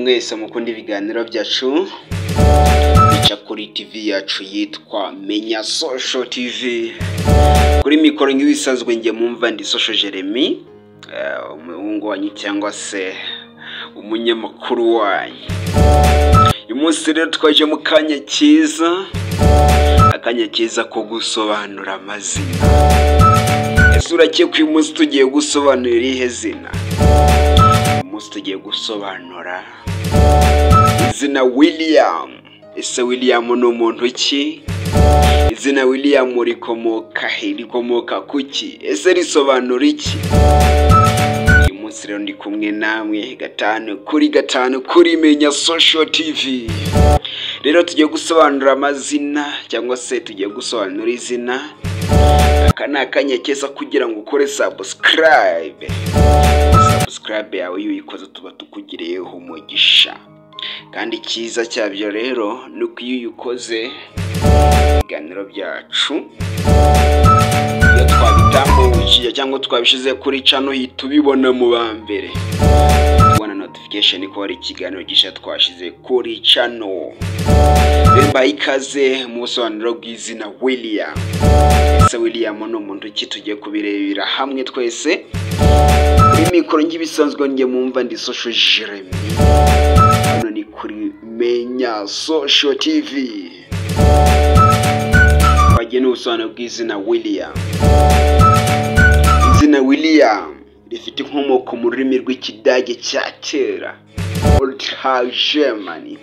mwese mukunda ibiganiro byacu bica kuri TV yacu yitwa Menya Social TV. Kuri mikoro nk'ibisanzwe nge mumva ndi Social Jeremy, umuhungu wanyu cyangwa se umunyamakuru wanyu. Uyu munsi rero twaje mu kanya cyiza ko gusobanura amazina. Ese urakiye ko uyu munsi tugiye gusobanura irihe zina? Umunsi tugiye gusobanura izina William. Ese William ni umuntu ki? Izina William rikomoka kuki? Ese risobanura iki? Uyu munsi rero ndi kumwe namwe gatanu kuri Menya Social TV. Rero tugiye gusobanura amazina cyangwa se tugiye gusobanura izina. Aka ni akanya keza kugira ngo ukore subscribe yawe iyo uyikoze tuba tukugireyeho umugisha. Kandi cyiza cyabyo rero ni uko iyo uyikoze ibiganiro byacu iyo twabitambukije cyangwa twabishize kuri channel hita ubibona mu bambere, ubona notification ko hari ikiganiro gisha twashize kuri channel. Bemba ikaze mu busobanuro bw'izina William. Ese William ni umuntu ki? Tugiye kubirebera hamwe twese. Kuri mikoro nk'ibisanzwe nge mumva ndi Social Jeremy. Hano ni kuri Menya Social TV. Bagene ubusobanuro bw'izina William. Izina William rifite inkomoko mu rurimi rw'Ikidage cya kera, Old High Germany.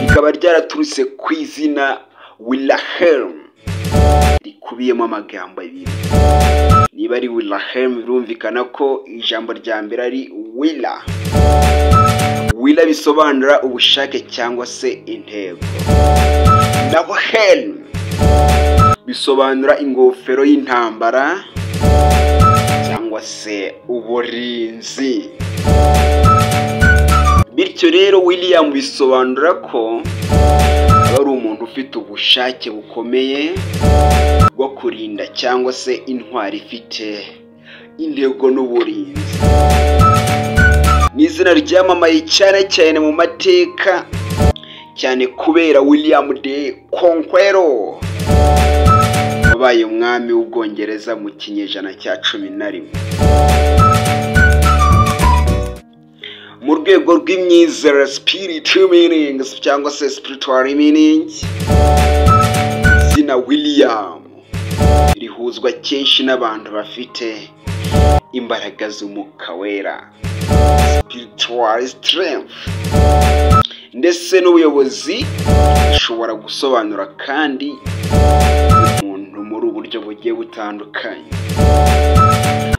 Rikaba ryaraturutse ku izina Wilhelm rikubiyemo amagambo abiri. Niba ari Wilhelm birumvikana ko ijambo rya mbere ari Willa. Willa bisobanura ubushake cyangwa se intego. Naho Helm bisobanura ingofero y'intambara cyangwa se uburinzi. Bityo rero William bisobanura ko ari umuntu ufite ubushake bukomeye bwo kurinda cyangwa se intwari ifite intego n'uburinzi. Ni izina ryamamaye cyane mu mateka, cyane kubera William the Conqueror wabaye umwami w'Ubwongereza mu kinyejana cya 11. Mu rwego rw'imyizerere spiritual meanings cyangwa se spiritual meanings, izina William rihuzwa kenshi n'abantu bafite imbaraga z'umwuka wera, spiritual strength, ndetse n'ubuyobozi. Bishobora gusobanura kandi umuntu muri uburyo bugiye butandukanye.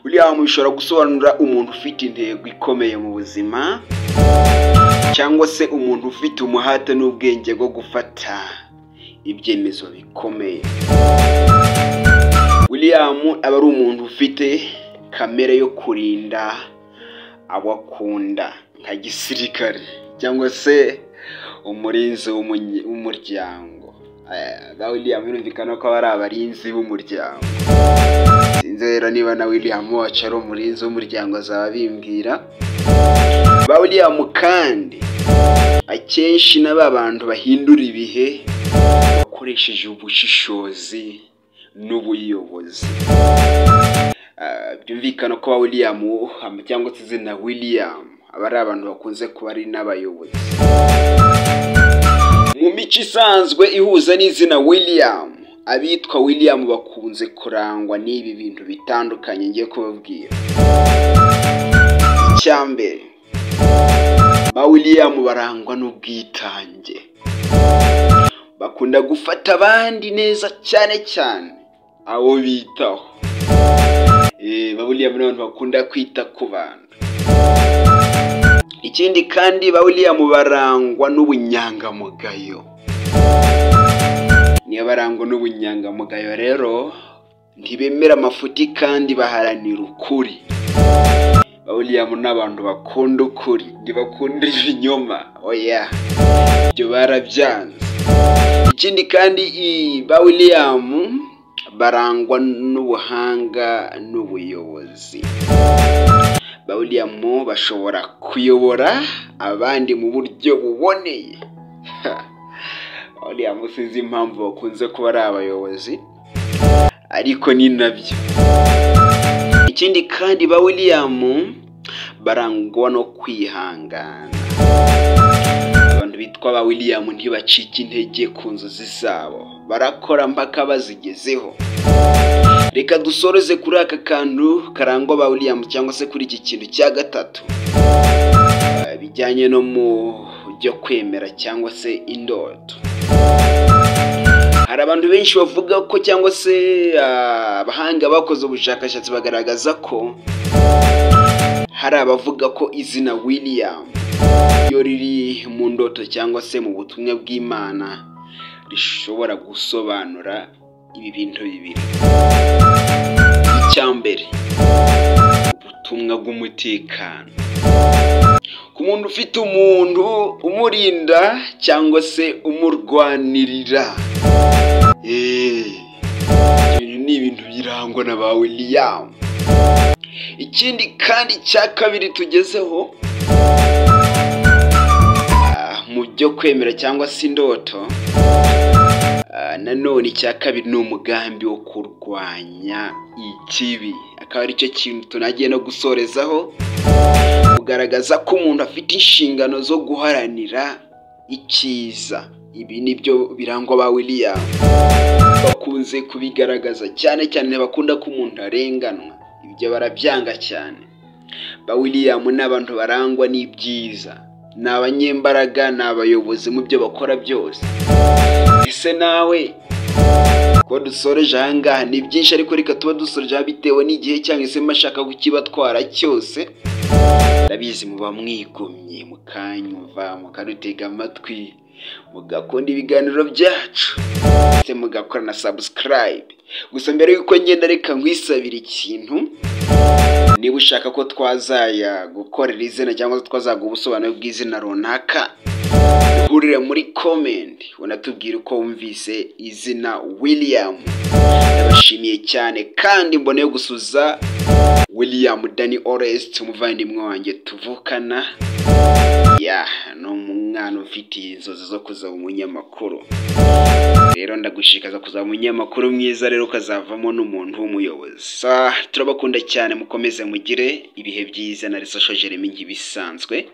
William bishobora gusobanura umuntu ufite intego ikomeye mu buzima, cyangwa se umuntu ufite umuhate n'ubwenge bwo gufata ibyemezo bikomeye. William aba ari umuntu ufite kamere yo kurinda abo akunda nka gisirikare cyangwa se umurinzi w'umuryango. William birumvikana ko ari abarinzi b'umuryango. Sinzera niba na William wacu ari umurinzi w'umuryango azaba bimbwira. William kandi akenshi n'abantu bahindura ibihe bakoresheje ubushishozi n'ubuyobozi. Byumvikana ko William cyangwa se izina William aba ari abantu bakunze kuba ari n'abayobozi. Mu mico isanzwe ihuza n'izina William, abitwa William bakunze kurangwa n'ibi bintu bitandukanye ngiye kubabwira. Icyambere, William barangwa n'ubwitange. Bakunda gufata abandi neza cyane abo bitaho. William n'abantu bakunda kwita ku bantu. Ikindi kandi William barangwa n'ubunyangamugayo. Niyo barangwa n'ubunyangamugayo rero ntibemera amafuti kandi baharanira ukuri. William n'abantu bakunda ukuri, ntibakunda ibinyoma. Oya, ibyo barabyanze. Ikindi kandi William barangwa n'ubuhanga n'ubuyobozi. William bashobora kuyobora abandi mu buryo buboneye. William sinzi impamvu bakunze kuba ari abayobozi, ariko ni nabyo. Ikindi kandi ba William barangwa no kwihangana. Abantu bitwa ba William ntibacika intege ku nzozi zabo, barakora mpaka bazigezeho. Reka dusoreze kuri aka kantu karangwa ba William, cyangwa se kuri iki kintu cya gatatu bijyanye no mu byo kwemera cyangwa se indoto. Hari abantu benshi bavuga ko, cyangwa se abahanga bakoze ubushakashatsi bagaragaza ko hari abavuga ko izina William iyo riri mu ndoto cyangwa se mu butumwa bw'Imana rishobora gusobanura ibi bintu bibiri. Icyambere, ubutumwa bw'umutekano. Ku muntu ufite umuntu umurinda cyangwa se umurwanirira. Ni ibintu birangwa na ba William. Ikindi kandi cya kabiri tugezeho mu byo kwemera cyangwa se indoto, nanone icya kabiri ni umugambi wo kurwanya ikibi. Akaba ari cyo kintu tunagiye no gusorezaho, kugaragaza ko umuntu afite inshingano zo guharanira icyiza. Ibi nibyo birangwa ba William. Bakunze kubigaragaza cyane cyane, bakunda ko umuntu arenganwa. Ibyo barabyanga cyane. Ba William n'abantu barangwa n'ibyiza, ni abanyembaraga, ni abayobozi mu byo bakora byose. Ese nawe ko dusoreje ahangaha ni byinshi, ariko reka tuba dusoreje bitewe n'igihe cyangwa se mashaka kukibatwara cyose. Ndabizi muba mwigomye, mukanyumva, mukadutega amatwi, mugakunda ibiganiro byacu, ndetse mugakora na subscribe. Gusa mbere yuko ngenda, reka nkwisabira ikintu. Niba ushaka ko twazaya gukorera izina cyangwa se twazaga ubusobanuro bw'izina runaka, duhurire muri comment unatubwire uko wumvise izina William. Ndabashimiye cyane, kandi mbone yo gusuza William Danny Orest, umuvandimwe wanjye tuvukana. No umwana ufite inzozi zo kuzaba umunyamakuru. Rero ndagushikaza kuzaba umunyamakuru mwiza, rero ukazavamo n'umuntu w'umuyobozi. Turabakunda cyane, mukomeze mugire ibihe byiza. Na Social Jeremy nk'ibisanzwe.